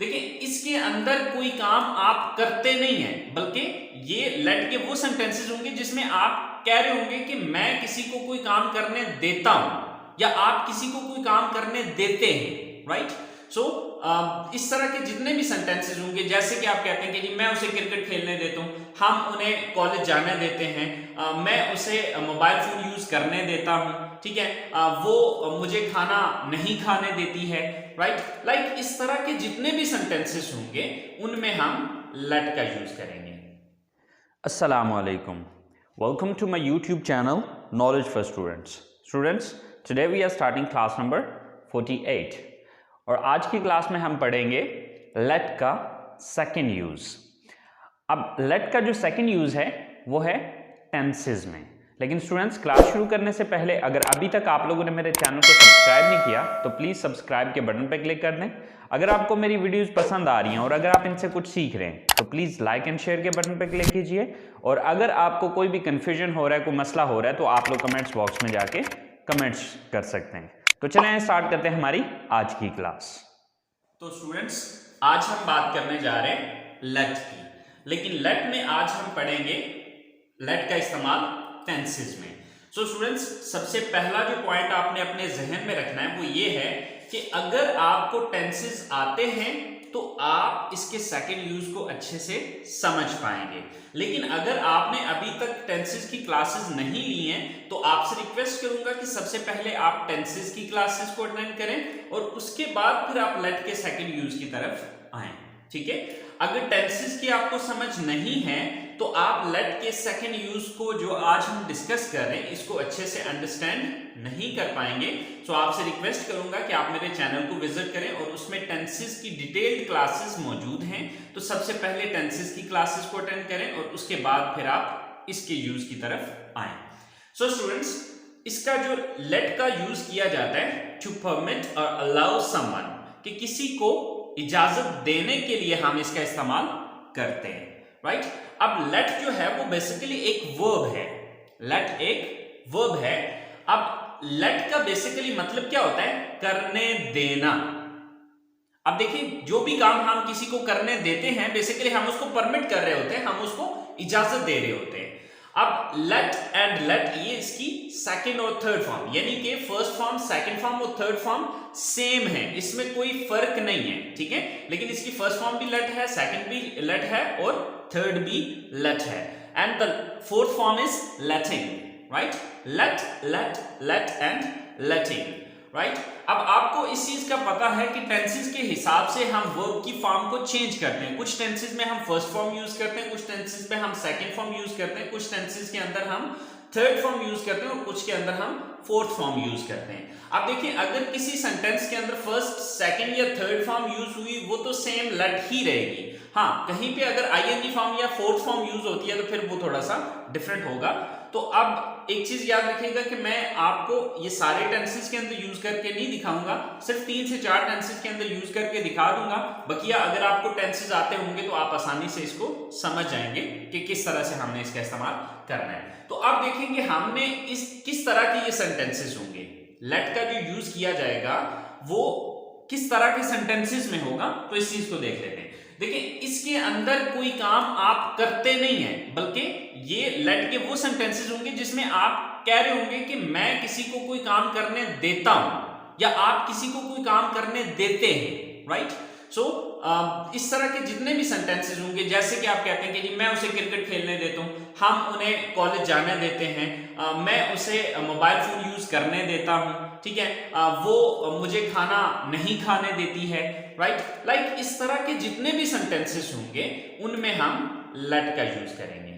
देखिए इसके अंदर कोई काम आप करते नहीं है, बल्कि ये लेट के वो सेंटेंसेस होंगे जिसमें आप कह रहे होंगे कि मैं किसी को कोई काम करने देता हूं या आप किसी को कोई काम करने देते हैं, राइट। सो इस तरह के जितने भी सेंटेंसेस होंगे, जैसे कि आप कहते हैं कि जी मैं उसे क्रिकेट खेलने देता हूं, हम उन्हें कॉलेज जाने देते हैं, मैं उसे मोबाइल फोन यूज करने देता हूं, ठीक है, वो मुझे खाना नहीं खाने देती है, राइट। लाइक इस तरह के जितने भी सेंटेंसेस होंगे उनमें हम लेट का यूज करेंगे। Assalamualaikum. Welcome to my YouTube channel Knowledge for Students. Students, today we are starting class number 48 और आज की क्लास में हम पढ़ेंगे let का सेकेंड यूज। अब let का जो सेकेंड यूज है वो है टेंसेस में। लेकिन स्टूडेंट्स, क्लास शुरू करने से पहले अगर अभी तक आप लोगों ने मेरे चैनल को सब्सक्राइब नहीं किया तो प्लीज सब्सक्राइब के बटन पर क्लिक कर दें। अगर आपको मेरी वीडियोस पसंद आ रही हैं और अगर आप इनसे कुछ सीख रहे हैं तो प्लीज लाइक एंड शेयर के बटन पर क्लिक कीजिए। और अगर आपको कोई भी कंफ्यूजन हो रहा है, कोई मसला हो रहा है, तो आप लोग कमेंट्स बॉक्स में जाके कमेंट्स कर सकते हैं। तो चलें स्टार्ट करते हैं हमारी आज की क्लास। तो स्टूडेंट्स, आज हम बात करने जा रहे हैं लेट की, लेकिन लेट में आज हम पढ़ेंगे लेट का इस्तेमाल टेंसेस में। सो स्टूडेंट्स, सबसे पहला जो पॉइंट आपने अपने जहन में रखना है वो ये है कि अगर आपको टेंसेस आते हैं तो आप इसके सेकंड यूज को अच्छे से समझ पाएंगे। लेकिन अगर आपने अभी तक टेंसेस की क्लासेस नहीं ली हैं तो आपसे रिक्वेस्ट करूंगा कि सबसे पहले आप टेंसेस की क्लासेस को अटेंड करें और उसके बाद फिर आप लेट के सेकंड यूज की तरफ आएं, ठीक है। अगर टेंसेस की आपको समझ नहीं है तो आप लेट के सेकंड यूज को जो आज हम डिस्कस कर रहे हैं इसको अच्छे से अंडरस्टैंड नहीं कर पाएंगे। सो आपसे रिक्वेस्ट करूंगा कि आप मेरे चैनल को विजिट करें और उसमें टेंसेस की डिटेल्ड क्लासेस मौजूद हैं। तो सबसे पहले टेंसेस की क्लासेस को अटेंड करें और उसके बाद फिर आप इसके यूज की तरफ आए। सो स्टूडेंट्स, इसका जो लेट का यूज किया जाता है टू परमिट और अलाउ समवन, कि किसी को इजाजत देने के लिए हम इसका इस्तेमाल करते हैं, राइट। अब लेट जो है वो बेसिकली एक वर्ब है। लेट एक वर्ब है। अब लेट का बेसिकली मतलब क्या होता है? करने देना। अब देखिए, जो भी काम हम किसी को करने देते हैं बेसिकली हम उसको परमिट कर रहे होते हैं, हम उसको इजाजत दे रहे होते हैं। अब लेट एंड लेट ये इसकी सेकंड और थर्ड फॉर्म, यानी कि फर्स्ट फॉर्म, सेकंड फॉर्म और थर्ड फॉर्म सेम है, इसमें कोई फर्क नहीं है, ठीक है। लेकिन इसकी फर्स्ट फॉर्म भी लेट है, सेकंड भी लेट है और थर्ड भी लेट है। And the fourth form is letting, right. Let, let, let and letting, right. अब आपको इस चीज का पता है कि टेंसेस के हिसाब से हम वर्ब की फॉर्म को चेंज करते हैं। कुछ टेंसेस में हम फर्स्ट फॉर्म यूज करते हैं, कुछ टेंसेस में हम सेकंड फॉर्म यूज करते हैं, कुछ टेंसेस के अंदर हम थर्ड फॉर्म यूज करते हैं और कुछ के अंदर हम फोर्थ फॉर्म यूज करते हैं। अब देखिए, अगर किसी सेंटेंस के अंदर फर्स्ट, सेकंड या थर्ड फॉर्म यूज हुई वो तो सेम लेट ही रहेगी। हाँ, कहीं पे अगर आईएनजी फॉर्म या फोर्थ फॉर्म यूज होती है तो फिर वो थोड़ा सा डिफरेंट होगा। तो अब एक चीज याद रखिएगा कि मैं आपको ये सारे टेंसेस के अंदर यूज करके नहीं दिखाऊंगा, सिर्फ 3 से 4 टेंसेस के अंदर यूज करके दिखा दूंगा। बकिया अगर आपको टेंसेस आते होंगे तो आप आसानी से इसको समझ जाएंगे कि किस तरह से हमने इसका इस्तेमाल करना है। तो अब देखेंगे हमने इस किस तरह के ये सेंटेंसेस होंगे, लेट का जो यूज किया जाएगा वो किस तरह के सेंटेंसेस में होगा, तो इस चीज को देख लेते हैं। देखिए, इसके अंदर कोई काम आप करते नहीं है, बल्कि ये लेट के वो सेंटेंसेस होंगे जिसमें आप कह रहे होंगे कि मैं किसी को कोई काम करने देता हूं या आप किसी को कोई काम करने देते हैं, राइट। सो इस तरह के जितने भी सेंटेंसेस होंगे, जैसे कि आप कहते हैं कि जी मैं उसे क्रिकेट खेलने देता हूं, हम उन्हें कॉलेज जाने देते हैं, मैं उसे मोबाइल फोन यूज करने देता हूं, ठीक है, वो मुझे खाना नहीं खाने देती है, राइट। लाइक इस तरह के जितने भी सेंटेंसेस होंगे उनमें हम लेट का यूज करेंगे।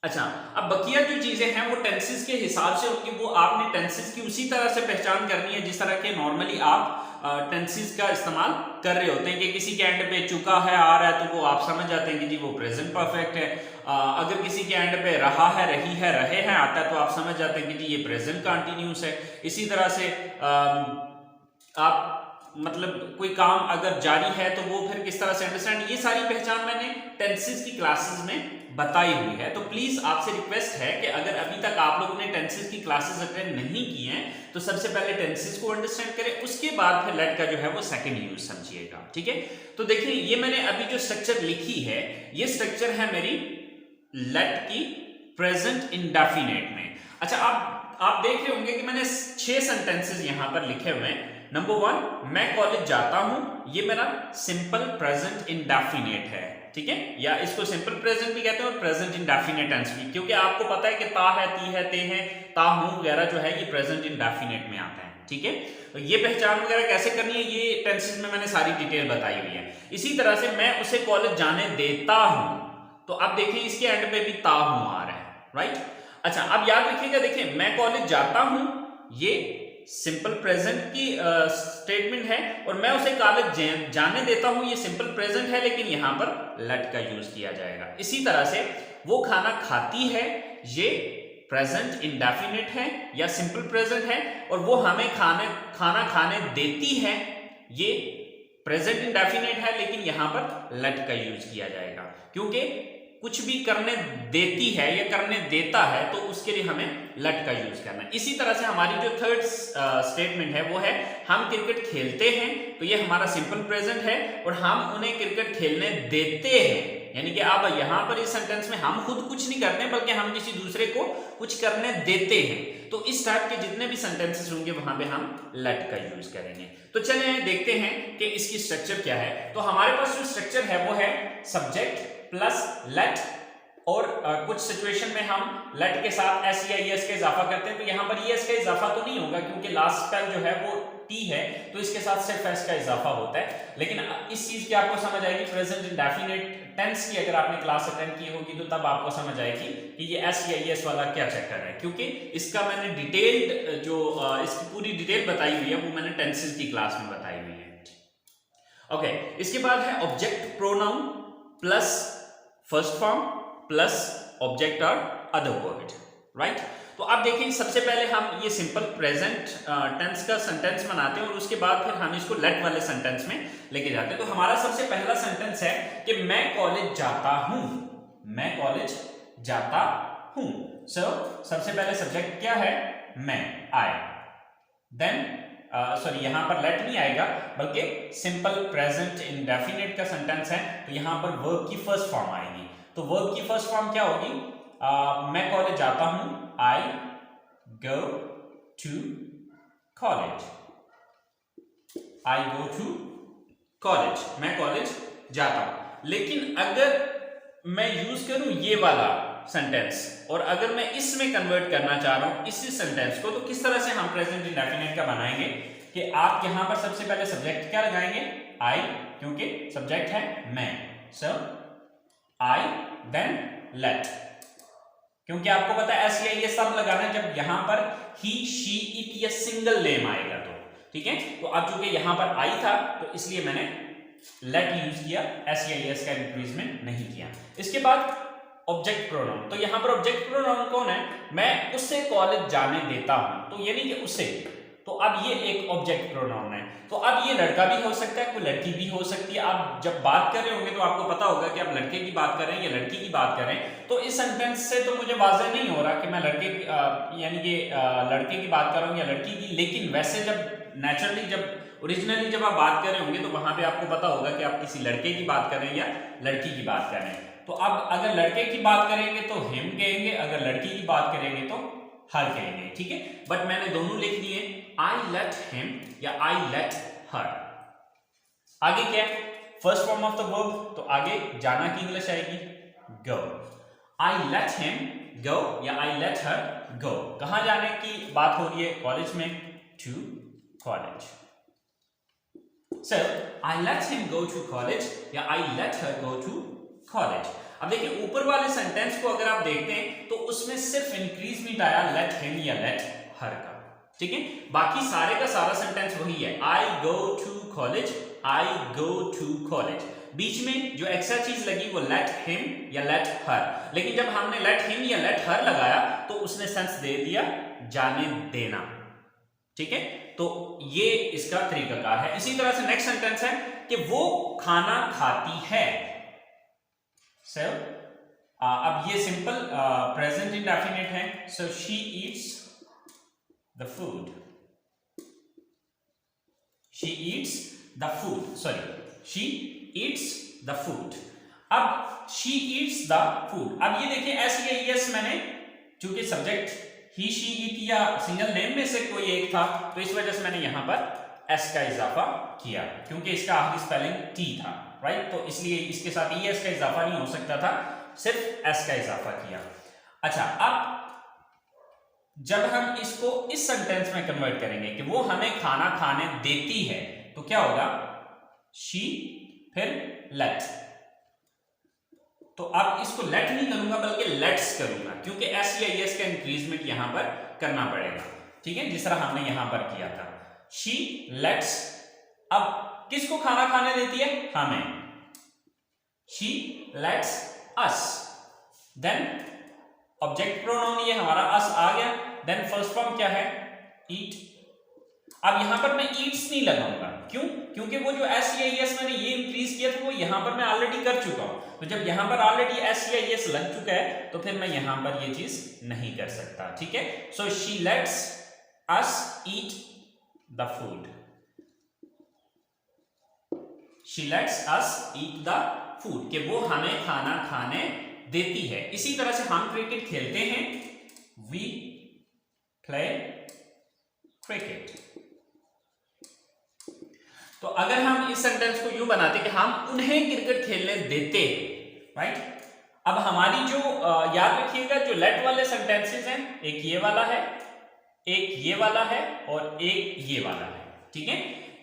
अच्छा, अब बकिया जो चीजें हैं वो टेंसेस के हिसाब से होंगी, वो आपने टेंसेस की उसी तरह से पहचान करनी है जिस तरह के नॉर्मली आप टेंसेस का इस्तेमाल कर रहे होते हैं। कि किसी के एंड पे चुका है, आ रहा है, तो वो आप समझ जाते हैं कि जी वो प्रेजेंट परफेक्ट है। अगर किसी के एंड पे रहा है, रही है, रहे हैं आता है तो आप समझ जाते हैं कि जी ये प्रेजेंट कंटिन्यूअस है। इसी तरह से आप मतलब कोई काम अगर जारी है तो वो फिर किस तरह से अंडरस्टैंड, ये सारी पहचान मैंने टेंसेस की क्लासेस में बताई हुई है। तो प्लीज आपसे रिक्वेस्ट है कि अगर अभी तक आप लोगों ने टेंसेस की क्लासेस अटेंड नहीं की हैं तो सबसे पहले टेंसेस को अंडरस्टैंड करें, उसके बाद फिर लेट का जो है वो सेकंड यूज समझिएगा, ठीक है। तो देखिए ये मैंने अभी जो स्ट्रक्चर लिखी है ये स्ट्रक्चर है मेरी लेट की प्रेजेंट इंडेफिनेट में। अच्छा आप देख रहे होंगे कि मैंने 6 सेंटेंसेस यहां पर लिखे हुए हैं। नंबर 1, मैं कॉलेज जाता हूं, ये मेरा सिंपल प्रेजेंट इंडेफिनेट है, ठीक है, या इसको सिंपल प्रेजेंट भी कहते हैं और प्रेजेंट इंडेफिनेट टेंस भी, क्योंकि आपको पता है कि ता है, ती है, ते है, ता हूं वगैरह जो है ये प्रेजेंट इंडेफिनेट में आता है, ठीक है। तो ये पहचान वगैरह कैसे करनी है ये टेंसेस में मैंने सारी डिटेल बताई हुई है। इसी तरह से मैं उसे कॉलेज जाने देता हूं, तो अब देखिए इसके एंड पे भी ता हूं आ रहा है, राइट। अच्छा अब याद रखिएगा, देखिए मैं कॉलेज जाता हूं ये सिंपल प्रेजेंट की स्टेटमेंट है और मैं उसे कॉलेज जाने देता हूं ये सिंपल प्रेजेंट है, लेकिन यहां पर लेट का यूज किया जाएगा। इसी तरह से वो खाना खाती है ये प्रेजेंट इंडेफिनिट है या सिंपल प्रेजेंट है, और वो हमें खाना खाने देती है ये प्रेजेंट इंडेफिनिट है, लेकिन यहां पर लेट का यूज किया जाएगा, क्योंकि कुछ भी करने देती है या करने देता है तो उसके लिए हमें लेट का यूज करना है। इसी तरह से हमारी जो थर्ड स्टेटमेंट है वो है हम क्रिकेट खेलते हैं, तो ये हमारा सिंपल प्रेजेंट है और हम उन्हें क्रिकेट खेलने देते हैं, यानी कि आप यहां पर इस सेंटेंस में हम खुद कुछ नहीं करते बल्कि हम किसी दूसरे को कुछ करने देते हैं। तो इस टाइप के जितने भी सेंटेंसेस होंगे वहां पे हम लेट का यूज करेंगे। तो चलिए देखते हैं कि इसकी स्ट्रक्चर क्या है। तो हमारे पास जो स्ट्रक्चर है वो है सब्जेक्ट प्लस लेट, और कुछ सिचुएशन में हम लेट के साथ एस या एस का इजाफा करते हैं, तो यहां पर एस का इजाफा तो नहीं होगा क्योंकि लास्ट स्पेल जो है वो टी है, तो इसके साथ सिर्फ एस का इजाफा होता है। लेकिन इस चीज की आपको समझ आएगी प्रेजेंट इंडेफिनिट टेंस की, अगर आपने क्लास अटेंड की होगी तो तब आपको समझ आएगी कि ये एस या एस वाला क्या चक्कर है, क्योंकि इसका मैंने डिटेल्ड जो इसकी पूरी डिटेल बताई हुई है वो मैंने टेंसेस की क्लास में बताई हुई है। ओके, इसके बाद है object pronoun plus first form plus object और अदर वर्ड, राइट। तो अब देखिए सबसे पहले हम ये सिंपल प्रेजेंट टेंस का सेंटेंस बनाते हैं और उसके बाद फिर हम इसको लेट वाले सेंटेंस में लेके जाते हैं। तो हमारा सबसे पहला सेंटेंस है कि मैं कॉलेज जाता हूं, मैं कॉलेज जाता हूं। सो सबसे पहले सब्जेक्ट क्या है, मैं, आई, देन सॉरी यहां पर लेट नहीं आएगा बल्कि सिंपल प्रेजेंट इंडेफिनिट का सेंटेंस है, तो यहां पर वर्ब की फर्स्ट फॉर्म आएगी। तो वर्ब की फर्स्ट फॉर्म क्या होगी, मैं कॉलेज जाता हूं, I go to college, I go to college, मैं कॉलेज जाता हूं। लेकिन अगर मैं यूज करूं ये वाला सेंटेंस और अगर मैं इसमें कन्वर्ट करना चाह रहा हूं इसी सेंटेंस को, तो किस तरह से हम प्रेजेंट इंडेफिनिट का बनाएंगे कि आप यहां पर सबसे पहले सब्जेक्ट क्या लगाएंगे, आई, क्योंकि सब्जेक्ट है मैं, सो आई देन लेट, क्योंकि आपको पता है एस या ये सब लगाना जब यहां पर ही, शी, इट या सिंगल नेम आएगा तो, ठीक है। तो अब चूंकि यहां पर आई था तो इसलिए मैंने लेट यूज किया, एस या एस का इंक्रीजमेंट नहीं किया। इसके बाद ऑब्जेक्ट प्रोनाउन, तो यहां पर ऑब्जेक्ट प्रोनाउन कौन है, मैं उससे कॉलेज जाने देता हूं, तो ये नहीं कि उसे, तो अब ये एक ऑब्जेक्ट प्रोनाउन है। तो अब ये लड़का भी हो सकता है, कोई लड़की भी हो सकती है। आप जब बात कर रहे होंगे तो आपको पता होगा कि आप लड़के की बात कर रहे हैं या लड़की की बात कर रहे हैं। तो इस सेंटेंस से तो मुझे वाज़ेह नहीं हो रहा कि मैं लड़के यानी कि लड़के की बात कर रहा हूँ या लड़की की, लेकिन वैसे जब नेचुरली जब ओरिजिनली जब आप बात कर रहे होंगे तो वहां पे आपको पता होगा कि आप किसी लड़के की बात कर रहे हैं या लड़की की बात कर रहे हैं। तो अब अगर लड़के की बात करेंगे तो हिम कहेंगे, अगर लड़की की बात करेंगे तो हर कहेंगे, ठीक है। बट मैंने दोनों लिख दिए, आई लेट हिम या आई लेट हर। आगे क्या है, first form of the verb, तो आगे जाना की इंग्लिश आएगी गो। आई लेट हिम गो या आई लेट हर गो। कहां जाने की बात हो रही है, कॉलेज में, to college. So I let him go to college या I let her go to college। अब देखिए ऊपर वाले सेंटेंस को अगर आप देखते हैं तो उसमें सिर्फ इंक्रीजमेंट आया let him या let her का, ठीक है। बाकी सारे का सारा सेंटेंस वही है, I go to college, I go to college। बीच में जो एक्स्ट्रा चीज लगी वो let him या let her, लेकिन जब हमने let him या let her लगाया तो उसने सेंस दे दिया जाने देना, ठीक है। तो ये इसका तरीकाकार है। इसी तरह से नेक्स्ट सेंटेंस है कि वो खाना खाती है, सो अब ये सिंपल प्रेजेंट इंडेफिनिट है, so she eats the food, she eats the food, sorry she eats the food. अब शी ईट्स द फूड, अब ये देखिए एस या ईएस मैंने चूंकि सब्जेक्ट ही शी ईट या सिंगल नेम में से कोई एक था तो इस वजह से मैंने यहां पर एस का इजाफा किया क्योंकि इसका आखिरी स्पेलिंग टी था, राइट, तो इसलिए इसके साथ ईएस का इजाफा नहीं हो सकता था, सिर्फ एस का इजाफा किया। अच्छा, अब जब हम इसको इस सेंटेंस में कन्वर्ट करेंगे कि वो हमें खाना खाने देती है तो क्या होगा, शी फिर लेट, तो अब इसको लेट नहीं करूंगा बल्कि लेट्स करूंगा क्योंकि एस या एस का इंक्रीजमेंट यहां पर करना पड़ेगा, ठीक है, जिस तरह हमने यहां पर किया था। शी लेट्स, अब किसको खाना खाने देती है, हमें, she lets us, then object pronoun ये हमारा अस आ गया, देन फर्स्ट फॉर्म क्या है, ईट। अब यहां पर मैं ईट्स नहीं लगाऊंगा, क्यों, क्योंकि वो जो एस या एस मैंने ये इंक्रीज किया था वो यहां पर मैं ऑलरेडी कर चुका हूं, तो जब यहां पर ऑलरेडी एस या एस लग चुका है तो फिर मैं यहां पर ये चीज नहीं कर सकता, ठीक है। So she lets us eat the food, she lets us eat the food, कि वो हमें खाना खाने देती है। इसी तरह से हम क्रिकेट खेलते हैं, वी प्ले क्रिकेट। तो अगर हम इस सेंटेंस को यूं बनाते कि हम उन्हें क्रिकेट खेलने देते हैं, राइट। अब हमारी जो याद रखिएगा जो लेट वाले सेंटेंसेस हैं, एक ये वाला है, एक ये वाला है और एक ये वाला है, ठीक है।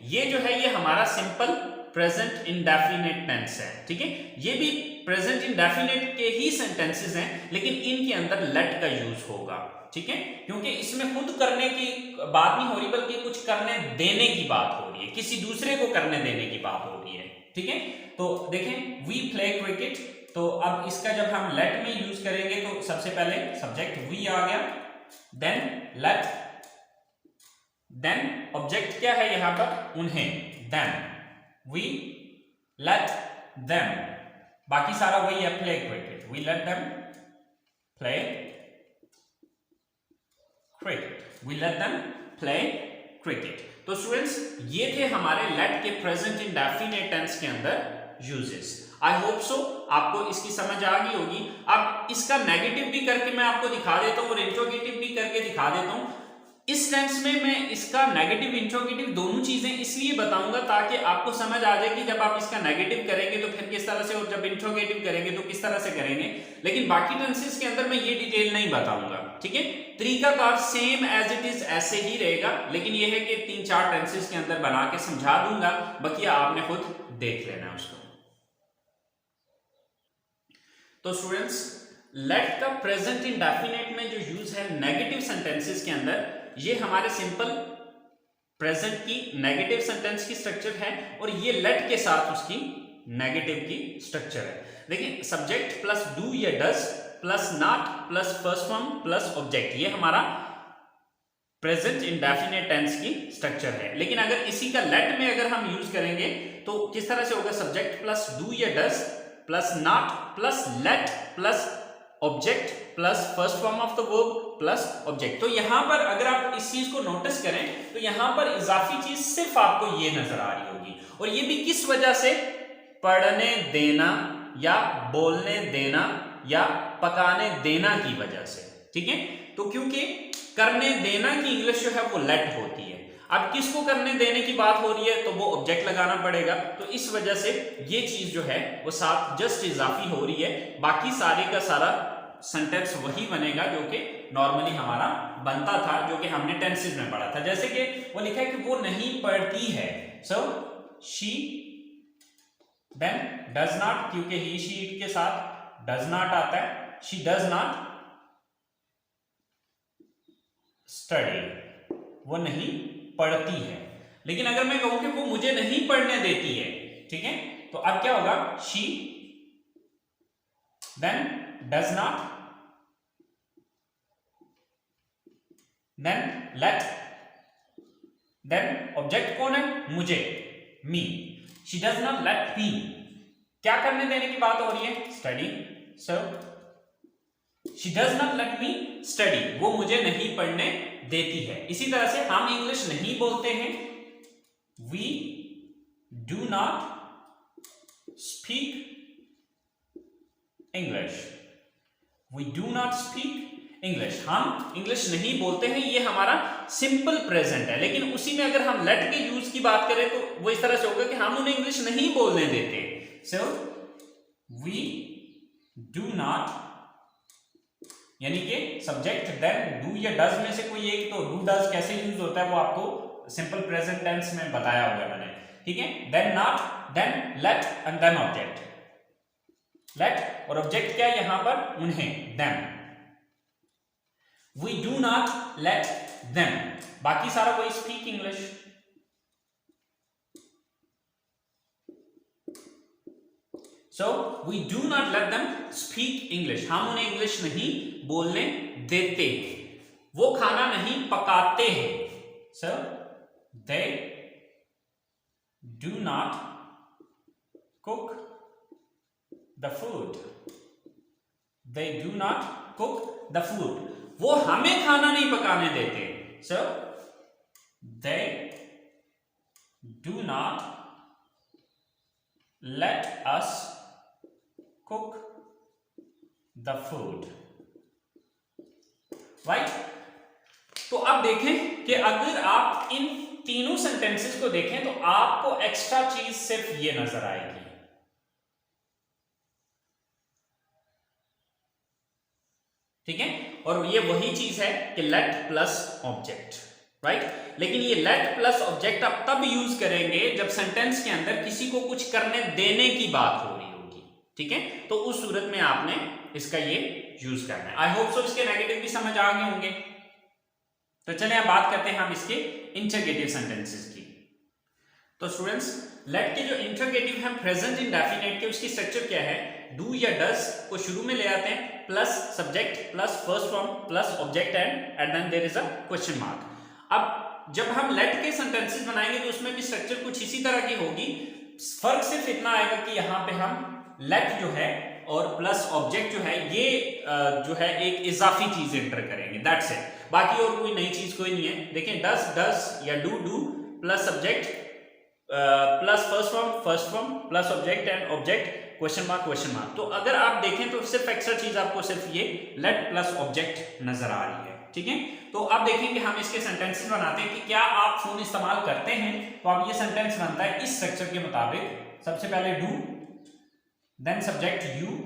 ये जो है ये हमारा सिंपल प्रेजेंट इंडेफिनिट टेंस है, ठीक है। ये भी प्रेजेंट इंडेफिनिट के ही सेंटेंसेस हैं लेकिन इनके अंदर लेट का यूज होगा, ठीक है, क्योंकि इसमें खुद करने की बात नहीं हो रही बल्कि कुछ करने देने की बात हो रही है, किसी दूसरे को करने देने की बात हो रही है, ठीक है। तो देखें वी प्ले क्रिकेट, तो अब इसका जब हम लेट में यूज करेंगे तो सबसे पहले सब्जेक्ट वी आ गया, देन लेट, देन ऑब्जेक्ट क्या है यहां पर, उन्हें, देन वी लेट देम, बाकी सारा वही है, play cricket, we let them play cricket, we let them play cricket. तो स्टूडेंट्स ये थे हमारे लेट के प्रेजेंट इंडेफिनिट टेंस के अंदर यूजेस। आई होप सो आपको इसकी समझ आ गई होगी। अब इसका नेगेटिव भी करके मैं आपको दिखा देता हूं और इंट्रोगेटिव भी करके दिखा देता हूं। इस टेंस में मैं इसका नेगेटिव इंट्रोगेटिव दोनों चीजें इसलिए बताऊंगा ताकि आपको समझ आ जाए कि जब आप इसका नेगेटिव करेंगे तो फिर किस तरह से और जब इंट्रोगेटिव करेंगे तो किस तरह से करेंगे, लेकिन बाकी टेंसेस के अंदर मैं ये डिटेल नहीं बताऊंगा, ठीक है। तरीकाकार सेम एज इट इज ऐसे ही रहेगा, लेकिन ये है कि 3-4 टेंसेस के अंदर बना के समझा दूंगा, बाकी आपने खुद देख लेना है उसको। तो स्टूडेंट्स लेट का प्रेजेंट इंडेफिनिट में जो यूज है नेगेटिव सेंटेंसेस के अंदर, ये हमारे सिंपल प्रेजेंट की नेगेटिव सेंटेंस की स्ट्रक्चर है और ये लेट के साथ उसकी नेगेटिव की स्ट्रक्चर है। देखिए सब्जेक्ट प्लस डू या does plus not plus first form plus object, ये हमारा प्रेजेंट इंडेफिनिट टेंस की स्ट्रक्चर है। लेकिन अगर इसी का लेट में अगर हम यूज करेंगे तो किस तरह से होगा, सब्जेक्ट प्लस डू या does plus not plus late plus object plus first form of the verb plus object. तो यहां पर अगर आप इस चीज को नोटिस करें तो यहां पर इजाफी चीज सिर्फ आपको ये नजर आ रही होगी, और ये भी किस वजह से, पढ़ने देना या बोलने देना या पकाने देना की वजह से, ठीक है। तो क्योंकि करने देना की इंग्लिश जो है वो लेट होती है, अब किसको करने देने की बात हो रही है तो वो ऑब्जेक्ट लगाना पड़ेगा, तो इस वजह से ये चीज जो है वो साथ जस्ट इजाफी हो रही है, बाकी सारे का सारा सेंटेंस वही बनेगा जो कि नॉर्मली हमारा बनता था, जो कि हमने टेंसेस में पढ़ा था। जैसे कि वो लिखा है कि वो नहीं पढ़ती है, so she then does not, क्योंकि ही शी इट के साथ डज नॉट आता है, शी डज नॉट स्टडी, वो नहीं पढ़ती है। लेकिन अगर मैं कहूं कि वो मुझे नहीं पढ़ने देती है, ठीक है, तो अब क्या होगा, she then does not then let, then object कौन है, मुझे, me, she does not let me, क्या करने देने की बात हो रही है, study, so she does not let me study, वो मुझे नहीं पढ़ने देती है। इसी तरह से हम इंग्लिश नहीं बोलते हैं, we do not speak English, we do not speak English, हम इंग्लिश नहीं बोलते हैं। ये हमारा सिंपल प्रेजेंट है, लेकिन उसी में अगर हम लेट के यूज की बात करें तो वो इस तरह से होगा कि हम उन्हें इंग्लिश नहीं बोलने देते। सो वी डू नॉट, यानी कि सब्जेक्ट देन डू या डज में से कोई एक, तो डू डज कैसे यूज होता है वो आपको सिंपल प्रेजेंट टेंस में बताया हुआ है मैंने, ठीक है। Then not, then let and then object, let और ऑब्जेक्ट क्या है यहां पर, उन्हें, them. We do not let them, बाकी सारा कोई speak English. So we do not let them speak English, हम उन्हें इंग्लिश नहीं बोलने देते, वो खाना नहीं पकाते हैं। So they do not cook the food, they do not cook the food, वो हमें खाना नहीं पकाने देते। So they do not let us cook the food, right? तो अब देखें कि अगर आप इन तीनों सेंटेंसेस को देखें तो आपको एक्स्ट्रा चीज सिर्फ ये नजर आएगी, ठीक है। और ये वही चीज है कि लेट प्लस ऑब्जेक्ट, राइट। लेकिन ये लेट प्लस ऑब्जेक्ट आप तब यूज करेंगे जब सेंटेंस के अंदर किसी को कुछ करने देने की बात हो रही होगी, ठीक है। तो उस सूरत में आपने इसका ये यूज करना है। आई होप सो इसके नेगेटिव भी समझ आ गए होंगे। तो चलिए अब बात करते हैं हम इसके इंटरगेटिव सेंटेंसेस की। तो स्टूडेंट्स, लेट के जो इंटरगेटिव हैं प्रेजेंट इंडेफिनिट के, उसकी स्ट्रक्चर क्या है, डू या डज को शुरू में ले आते हैं, plus subject plus first form plus object and then there is a question mark. अब जब हम लेट के सेंटेंसेस बनाएंगे तो उसमें भी स्ट्रक्चर कुछ इसी तरह की होगी, फर्क सिर्फ इतना आएगा कि यहाँ पे हम लेट जो है और प्लस ऑब्जेक्ट जो है ये जो है एक इजाफी चीज एंटर करेंगे, दैट्स इट। बाकी और कोई नई चीज कोई नहीं है। देखें, डज या do plus subject plus first form plus object and object question mark. तो अगर आप देखें तो सिर्फ एक्स्ट्रा चीज आपको सिर्फ ये लेट प्लस ऑब्जेक्ट नजर आ रही है, ठीक है। तो अब देखेंगे हम इसके सेंटेंसेस बनाते हैं कि क्या आप फोन इस्तेमाल करते हैं। तो अब ये सेंटेंस बनता है इस स्ट्रक्चर के मुताबिक, सबसे पहले do, then subject you,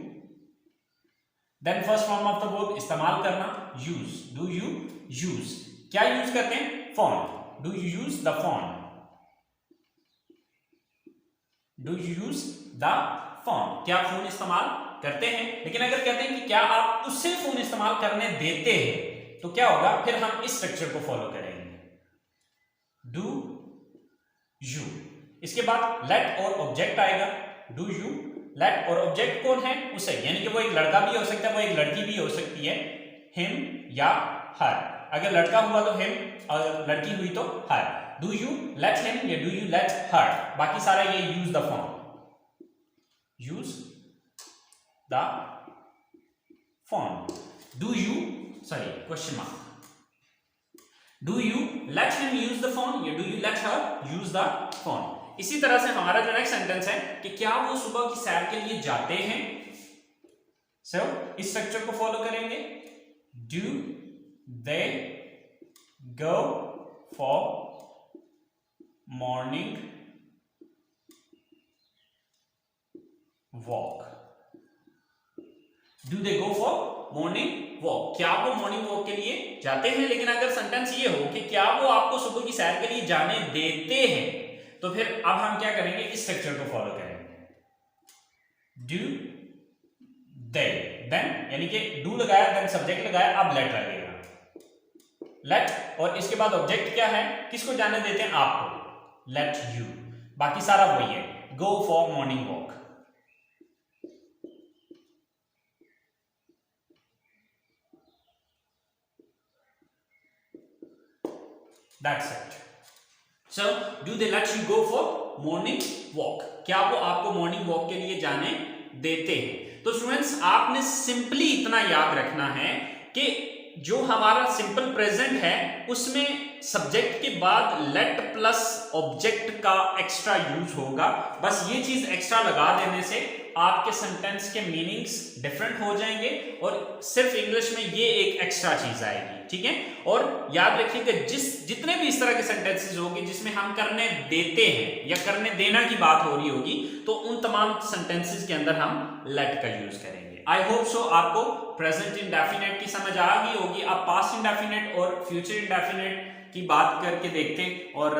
then first form of the verb इस्तेमाल करना, यूज, डू यू यूज, क्या यूज करते हैं, phone, do you use the phone, do you use the phone, क्या फोन इस्तेमाल करते हैं। लेकिन अगर कहते हैं कि क्या आप उससे फोन इस्तेमाल करने देते हैं तो क्या होगा, फिर हम इस स्ट्रक्चर को फॉलो करेंगे, डू यू, इसके बाद लेट और ऑब्जेक्ट आएगा, डू यू लेट और ऑब्जेक्ट कौन है, उसे, यानी कि वो एक लड़का भी हो सकता है, वो एक लड़की भी हो सकती है, हिम या हर। अगर लड़का हुआ तो हिम और लड़की हुई तो her. Do you let him या डू यू लेट हर, बाकी सारा ये use the form, use the form, do you sorry question mark, do you let him use the phone या do you let her use the phone. इसी तरह से हमारा जो नेक्स्ट सेंटेंस है कि क्या वो सुबह की सैर के लिए जाते हैं, सो इस स्ट्रक्चर को फॉलो करेंगे, do they go for morning walk, do they go for morning walk, क्या वो मॉर्निंग वॉक के लिए जाते हैं। लेकिन अगर सेंटेंस ये हो कि क्या वो आपको सुबह की सैर के लिए जाने देते हैं, तो फिर अब हम क्या करेंगे, इस स्ट्रक्चर को फॉलो करेंगे, डू दे, देन यानी कि डू लगाया, देन सब्जेक्ट लगाया, अब लेट लगेगा, लेट और इसके बाद ऑब्जेक्ट क्या है, किसको जाने देते हैं, आपको, लेट यू, बाकी सारा वही है, go for morning walk. That's it. So, do they let you go for morning walk? क्या वो आपको मॉर्निंग वॉक के लिए जाने देते हैं। तो स्टूडेंट्स आपने सिंपली इतना याद रखना है कि जो हमारा सिंपल प्रेजेंट है उसमें सब्जेक्ट के बाद लेट प्लस ऑब्जेक्ट का एक्स्ट्रा यूज होगा। बस ये चीज एक्स्ट्रा लगा देने से आपके सेंटेंस के मीनिंग्स डिफरेंट हो जाएंगे और सिर्फ इंग्लिश में ये एक एक्स्ट्रा चीज आएगी, ठीक है। और याद रखिएगा जितने भी इस तरह के सेंटेंसेस होंगे जिसमें हम करने देते हैं या करने देना की बात हो रही होगी तो उन तमाम सेंटेंसेस के अंदर हम लेट का यूज करेंगे। आई होप सो आपको प्रेजेंट इंडेफिनिट की समझ आ गई होगी। आप पास्ट इंडेफिनिट और फ्यूचर इंडेफिनिट की बात करके देखते हैं और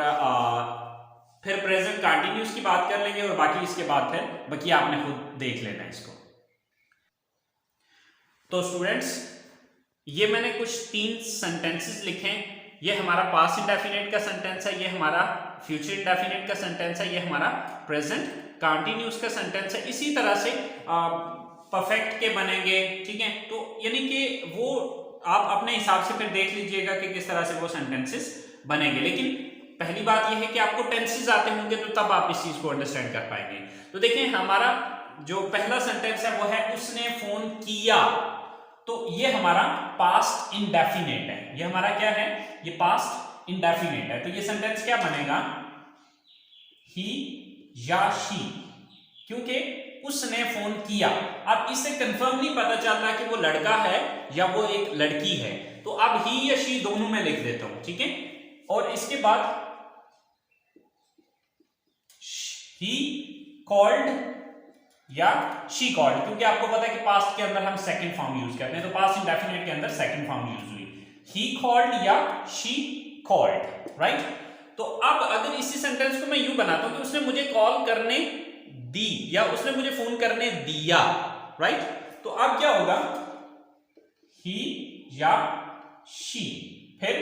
फिर प्रेजेंट कंटिन्यूस की बात कर लेंगे और बाकी इसके बाद फिर बाकी आपने खुद देख लेना इसको। तो स्टूडेंट्स ये मैंने कुछ 3 सेंटेंसेस लिखे हैं। ये हमारा पास्ट इंडेफिनिट का सेंटेंस है, ये हमारा फ्यूचर इंडेफिनिट का सेंटेंस है, ये हमारा प्रेजेंट कंटिन्यूस का सेंटेंस है। इसी तरह से परफेक्ट के बनेंगे, ठीक है। तो यानी कि वो आप अपने हिसाब से फिर देख लीजिएगा कि किस तरह से वो सेंटेंसेस बनेंगे। लेकिन पहली बात यह है कि आपको टेंसेस आते होंगे तो तब आप इस चीज को अंडरस्टैंड कर पाएंगे। तो देखिए हमारा जो पहला सेंटेंस है वो है उसने फोन किया। तो ये हमारा पास्ट इंडेफिनिट है। ये हमारा क्या है? ये पास्ट इंडेफिनिट है। तो ये सेंटेंस क्या बनेगा? ही या शी, क्योंकि उसने फोन किया। अब इससे कंफर्म नहीं पता चल रहा कि वो लड़का है या वो एक लड़की है, तो अब ही या शी दोनों में लिख देता हूं, ठीक है। और इसके बाद ही कॉल्ड या शी कॉल्ड, क्योंकि आपको पता है कि पास्ट के अंदर हम सेकंड फॉर्म यूज करते हैं, तो पास्ट इंडेफिनिट के अंदर सेकंड फॉर्म यूज हुई, ही कॉल्ड या शी कॉल्ड, राइट। तो अब अगर इसी सेंटेंस को मैं यूं बनाता हूं कि उसने मुझे कॉल करने दी या उसने मुझे फोन करने दिया, राइट। तो अब क्या होगा? ही या शी, फिर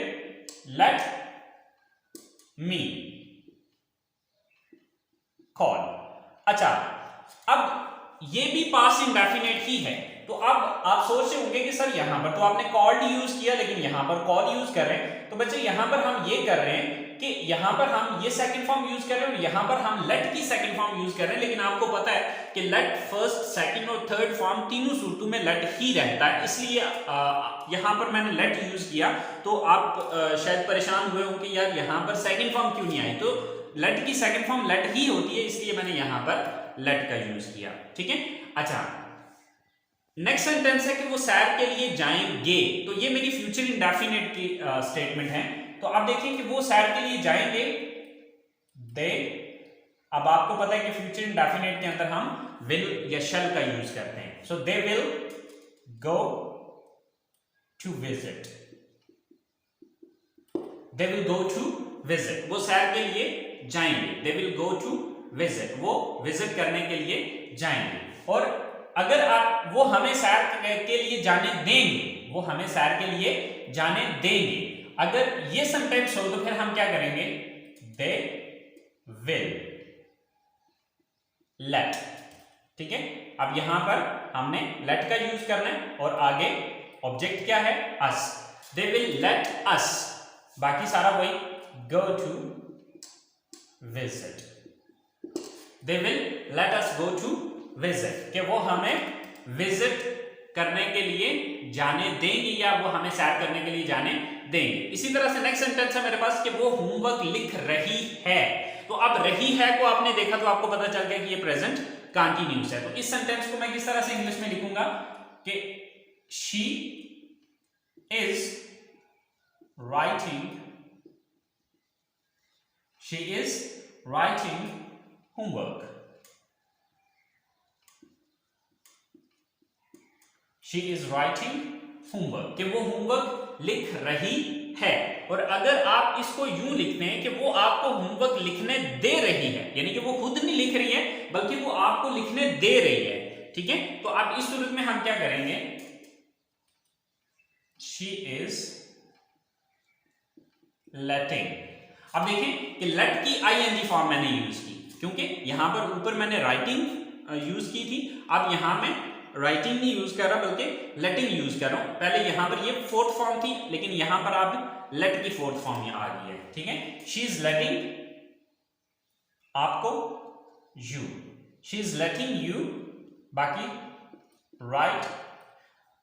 लेट मी कॉल। अच्छा, अब ये भी पास्ट इंडेफिनिट ही है। तो अब आप सोच रहे होंगे कि सर यहां पर तो आपने कॉल्ड यूज किया लेकिन यहां पर कॉल यूज कर रहे हैं। तो बच्चे यहां पर हम ये कर रहे हैं कि यहां पर हम ये सेकंड फॉर्म यूज कर रहे हैं और यहां पर हम लेट की सेकंड फॉर्म यूज कर रहे हैं। लेकिन आपको पता है कि लेट फर्स्ट, सेकंड और थर्ड फॉर्म तीनों सूरतों में लेट ही रहता है, इसलिए यहां पर मैंने लेट यूज किया। तो आप शायद परेशान हुए होंगे कि यार यहां पर सेकंड फॉर्म क्यों नहीं आई। तो लेट की सेकंड फॉर्म लेट ही होती है, इसलिए मैंने यहां पर लेट का यूज किया, ठीक है। अच्छा, नेक्स्ट सेंटेंस है कि वो सैर के लिए जाएंगे। तो ये मेरी फ्यूचर इंडेफिनिट की स्टेटमेंट है। तो अब देखिए कि वो सैर के लिए जाएंगे, दे। अब आपको पता है कि फ्यूचर इंडेफिनिट के अंदर हम विल या शैल का यूज करते हैं। So they will go to visit, they will go to visit. वो सैर के लिए जाएंगे, they will go to visit, वो विजिट करने के लिए जाएंगे। और अगर आप वो हमें सैर के लिए जाने देंगे, वो हमें सैर के लिए जाने देंगे, अगर ये सेंटेंस हो तो फिर हम क्या करेंगे? दे विल लेट, ठीक है। अब यहां पर हमने लेट का यूज करना है और आगे ऑब्जेक्ट क्या है? अस। दे विल लेट अस, बाकी सारा वही, go to visit. They will let us go to visit, कि वो हमें विजिट करने के लिए जाने देंगे या वो हमें सैर करने के लिए जाने देंगे। इसी तरह से नेक्स्ट सेंटेंस है मेरे पास कि वो होमवर्क लिख रही है। तो अब रही है को आपने देखा तो आपको पता चल गया कि ये प्रेजेंट कंटीन्यूअस है। तो इस सेंटेंस को मैं किस तरह से इंग्लिश में लिखूंगा कि she is writing homework. She is writing homework, कि वो होमवर्क लिख रही है। और अगर आप इसको यूं लिखते हैं कि वो आपको होमवर्क लिखने दे रही है, यानी कि वो खुद नहीं लिख रही है बल्कि वो आपको लिखने दे रही है, ठीक है। तो अब इस सूरत में हम क्या करेंगे? She is letting। अब देखें कि लेट की ing फॉर्म मैंने यूज की, क्योंकि यहां पर ऊपर मैंने राइटिंग यूज की थी। अब यहां में राइटिंग नहीं यूज कर रहा बल्कि लेटिंग यूज कर रहा हूं। पहले यहां पर ये फोर्थ फॉर्म थी लेकिन यहां पर आप लेट की फोर्थ फॉर्म आ गई है, ठीक है। शी इज लेटिंग आपको you, she is letting you बाकी राइट।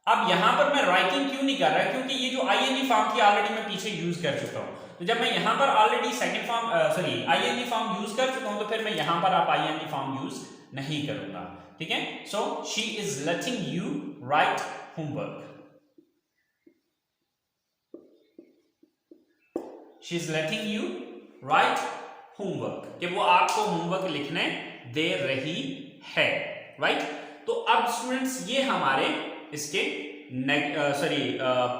अब यहां पर मैं राइटिंग क्यों नहीं कर रहा, क्योंकि ये जो आईएनजी फॉर्म थी ऑलरेडी मैं पीछे यूज कर चुका हूं। तो जब मैं यहां पर already second form ING form use कर चुका हूं तो फिर मैं यहां पर आप आईएनजी फॉर्म यूज नहीं करूंगा, ठीक है। So she is letting you right homework, she is letting you right homework, कि वो आपको होमवर्क लिखने दे रही है, राइट। तो अब स्टूडेंट्स ये हमारे इसके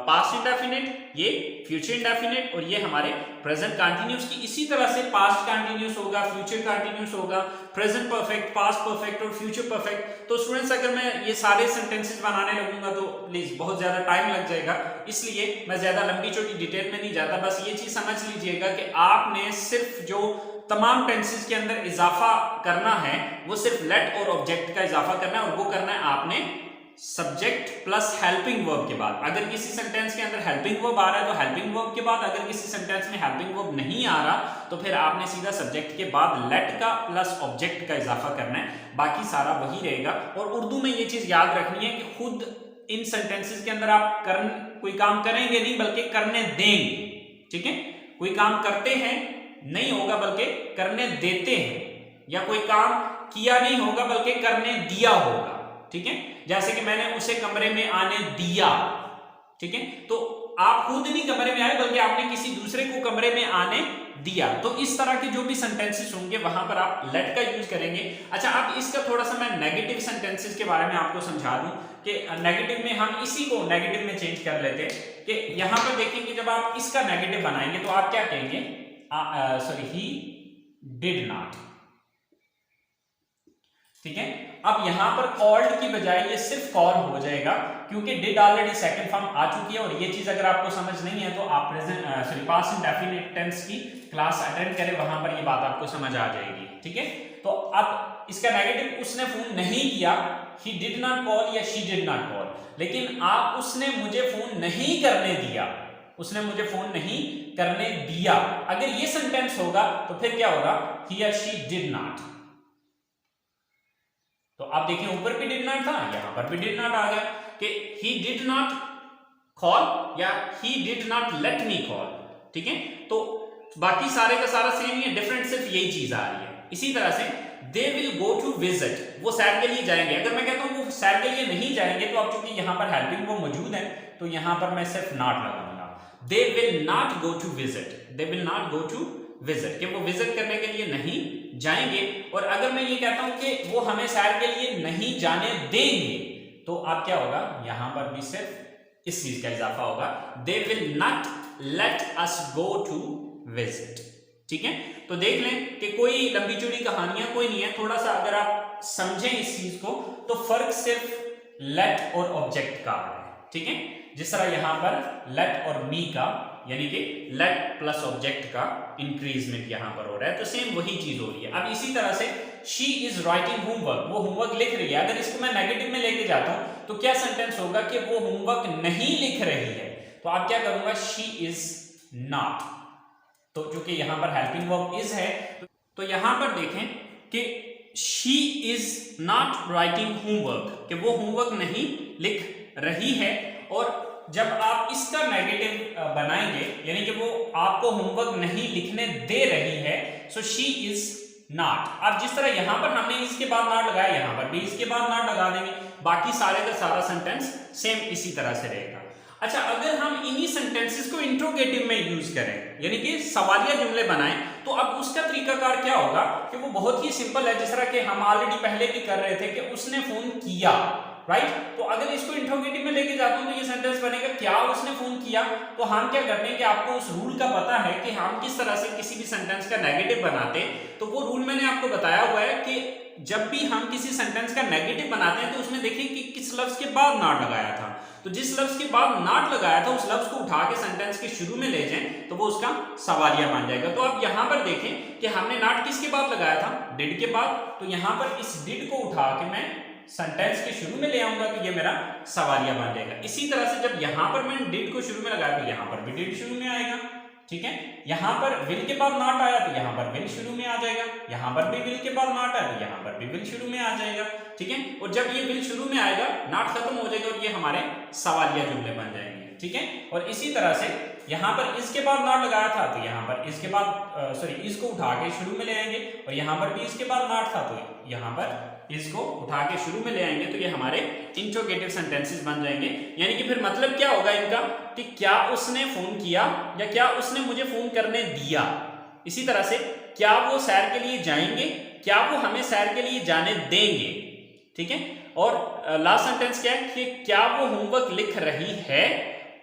पास्ट इंडेफिनिट, ये फ्यूचर इंडेफिनिट और ये हमारे प्रेजेंट कंटिन्यूअस की इसी तरह से पास्ट कंटिन्यूअस होगा, फ्यूचर कंटिन्यूअस होगा, प्रेजेंट परफेक्ट, पास्ट परफेक्ट और फ्यूचर परफेक्ट। तो स्टूडेंट्स अगर मैं ये सारे सेंटेंसेस बनाने लगूंगा तो प्लीज बहुत ज्यादा टाइम लग जाएगा, इसलिए मैं ज्यादा लंबी चौड़ी डिटेल में नहीं जाता। बस ये चीज समझ लीजिएगा कि आपने सिर्फ जो तमाम टेंसेस के अंदर इजाफा करना है वो सिर्फ लेट और ऑब्जेक्ट का इजाफा करना है, और वो करना है आपने सब्जेक्ट प्लस हेल्पिंग वर्ब के बाद। अगर किसी सेंटेंस के अंदर हेल्पिंग वर्ब आ रहा है तो हेल्पिंग वर्ब के बाद, अगर किसी सेंटेंस में हेल्पिंग वर्ब नहीं आ रहा तो फिर आपने सीधा सब्जेक्ट के बाद लेट का प्लस ऑब्जेक्ट का इजाफा करना है, बाकी सारा वही रहेगा। और उर्दू में ये चीज याद रखनी है कि खुद इन सेंटेंसेस के अंदर आप कोई काम करेंगे नहीं बल्कि करने देंगे, ठीक है। कोई काम करते हैं नहीं होगा बल्कि करने देते हैं, या कोई काम किया नहीं होगा बल्कि करने दिया होगा, ठीक है। जैसे कि मैंने उसे कमरे में आने दिया, ठीक है। तो आप खुद नहीं कमरे में आए बल्कि आपने किसी दूसरे को कमरे में आने दिया। तो इस तरह के जो भी सेंटेंसेस होंगे वहां पर आप लेट का यूज करेंगे। अच्छा, अब इसका थोड़ा सा मैं नेगेटिव सेंटेंसेस के बारे में आपको समझा दूं कि नेगेटिव में हम इसी को नेगेटिव में चेंज कर लेते हैं कि यहां पर देखेंगे जब आप इसका नेगेटिव बनाएंगे तो आप क्या कहेंगे, ही डिड नॉट, ठीक है। अब यहां पर कॉल्ड की बजाय ये सिर्फ कॉल हो जाएगा, क्योंकि डिड ऑलरेडी सेकंड फॉर्म आ चुकी है। और ये चीज अगर आपको समझ नहीं है तो आप पास्ट इंडेफिनिट टेंस की क्लास अटेंड करें, वहां पर ये बात आपको समझ आ जाएगी, ठीक है। तो अब इसका नेगेटिव, उसने फोन नहीं किया, ही डिड नॉट कॉल या शी डिड नॉट कॉल, लेकिन आप उसने मुझे फोन नहीं करने दिया, उसने मुझे फोन नहीं करने दिया। अगर ये सेंटेंस होगा तो फिर क्या होगा, ही और शी डिड नॉट। तो आप देखिए ऊपर भी डिड नॉट था, यहां पर भी डिड नॉट आ गया कि ही डिड नॉट कॉल या he did not let me call, ठीक है। तो बाकी सारे का सारा सेम ही है, डिफरेंट सिर्फ यही चीज आ रही है। इसी तरह से they will go to visit, वो सैर के लिए जाएंगे। अगर मैं कहता हूं वो सैर के लिए नहीं जाएंगे तो अब चूंकि यहां पर हेल्पिंग वो मौजूद है तो यहां पर मैं सिर्फ नॉट लगाऊंगा। They will not go to visit, they will not go to visit, कि वो विजिट करने के लिए नहीं जाएंगे। और अगर मैं ये कहता हूं कि वो हमें सैर के लिए नहीं जाने देंगे तो अब क्या होगा, यहां पर भी सिर्फ इस चीज का इजाफा होगा, they will not let us go to visit, ठीक है। तो देख लें कि कोई लंबी चौड़ी कहानियां कोई नहीं है, थोड़ा सा अगर आप समझें इस चीज को तो फर्क सिर्फ लेट और ऑब्जेक्ट का है, ठीक है। जिस तरह यहां पर लेट और मी का, यानी कि लेट प्लस ऑब्जेक्ट का इंक्रीजमेंट यहां पर हो रहा है, तो सेम वही चीज हो रही है। अब इसी तरह से शी इज राइटिंग होमवर्क, वो होमवर्क लिख रही है। अगर इसको मैं नेगेटिव में लेके जाता हूं तो क्या सेंटेंस होगा कि वो होमवर्क नहीं लिख रही है। तो आप क्या करूंगा, शी इज नॉट। तो चूंकि यहां पर हेल्पिंग वर्ब इज है तो यहां पर देखें कि she is not writing homework, कि वो होमवर्क नहीं लिख रही है। और जब आप इसका नेगेटिव बनाएंगे यानी कि वो आपको होमवर्क नहीं लिखने दे रही है, सो शी इज नॉट। अब जिस तरह यहां पर हमने इसके बाद नॉट लगाया, यहां पर भी इसके बाद नॉट लगा देंगे, बाकी सारे का सारा सेंटेंस सेम इसी तरह से रहेगा। अच्छा, अगर हम इन्हीं सेंटेंसेस को इंट्रोगेटिव में यूज करें यानी कि सवालिया जुमले बनाएं तो अब उसका तरीकाकार क्या होगा कि वो बहुत ही सिंपल है। जिस तरह के हम ऑलरेडी पहले भी कर रहे थे कि उसने फोन किया, राइट। तो अगर इसको इंट्रोगेटिव में लेके जाता हूं तो ये सेंटेंस बनेगा क्या उसने फोन किया। तो हम क्या करते हैं कि आपको उस रूल का पता है कि हम किस तरह से किसी भी सेंटेंस का नेगेटिव बनाते हैं। तो वो रूल मैंने आपको बताया हुआ है कि जब भी हम किसी सेंटेंस का नेगेटिव बनाते हैं तो उसमें देखिए कि किस लफ्ज के बाद नॉट लगाया था। तो जिस लफ्ज के बाद नॉट लगाया था उस लफ्ज को उठा के सेंटेंस के शुरू में ले जाएं तो वो उसका सवालिया बन जाएगा। तो अब यहां पर देखें कि हमने नॉट किसके बाद लगाया था, डिड के बाद। तो यहां पर इस डिड को उठा के मैं सेंटेंस के शुरू में ले आऊंगा तो ये मेरा सवालिया बन जाएगा। इसी तरह से जब यहां पर मैंने डिड को शुरू में लगाया तो यहां पर भी डिड शुरू में आएगा, ठीक है। यहां पर विल के बाद नॉट आया तो यहां पर विल शुरू में आ जाएगा, यहां पर भी विल के बाद नॉट आया तो यहां पर भी विल शुरू में आ जाएगा, ठीक है। और जब ये विल शुरू में आएगा नॉट खत्म हो जाएगा और ये हमारे सवालिया जुमले बन जाएंगे, ठीक है। और इसी तरह से यहां पर इसके बाद नॉट लगाया था तो यहां पर इसके बाद सॉरी इसको उठा के शुरू में ले आएंगे, और यहां पर भी इसके बाद नॉट था तो यहां पर इसको उठा के शुरू में ले आएंगे, तो ये हमारे इंट्रोगेटिव सेंटेंसेस बन जाएंगे। यानी कि फिर मतलब क्या होगा इनका कि क्या उसने फोन किया या क्या उसने मुझे फोन करने दिया। इसी तरह से क्या वो सैर के लिए जाएंगे, क्या वो हमें सैर के लिए जाने देंगे, ठीक है। और लास्ट सेंटेंस क्या है कि क्या वो होमवर्क लिख रही है,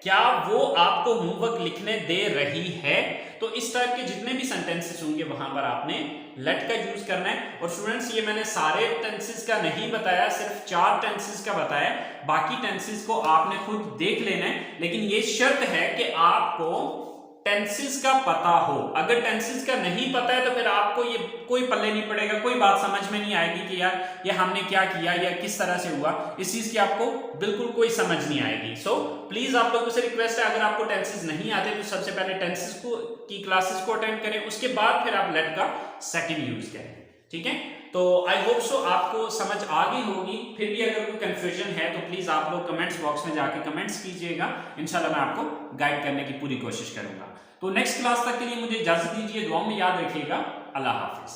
क्या वो आपको होमवर्क लिखने दे रही है। तो इस टाइप के जितने भी सेंटेंसेस होंगे वहां पर आपने लेट का यूज करना है। और स्टूडेंट्स ये मैंने सारे टेंसेस का नहीं बताया, सिर्फ 4 टेंसेस का बताया, बाकी टेंसेस को आपने खुद देख लेना है। लेकिन ये शर्त है कि आपको टेंसेस का पता हो। अगर टेंसेस का नहीं पता है तो फिर आपको ये कोई पल्ले नहीं पड़ेगा, कोई बात समझ में नहीं आएगी कि यार ये हमने क्या किया या किस तरह से हुआ, इस चीज की आपको बिल्कुल कोई समझ नहीं आएगी। सो प्लीज आप लोगों से रिक्वेस्ट है, अगर आपको टेंसेस नहीं आते तो सबसे पहले टेंसेस को की क्लासेस को अटेंड करें, उसके बाद फिर आप लेट का सेकंड यूज करें, ठीक है। तो आई होप सो आपको समझ आ गई होगी। फिर भी अगर कोई कंफ्यूजन है तो प्लीज आप लोग कमेंट्स बॉक्स में जाके कमेंट्स कीजिएगा, इंशाल्लाह मैं आपको गाइड करने की पूरी कोशिश करूंगा। तो नेक्स्ट क्लास तक के लिए मुझे इजाजत दीजिए, दुआ में याद रखिएगा। अल्लाह हाफिज।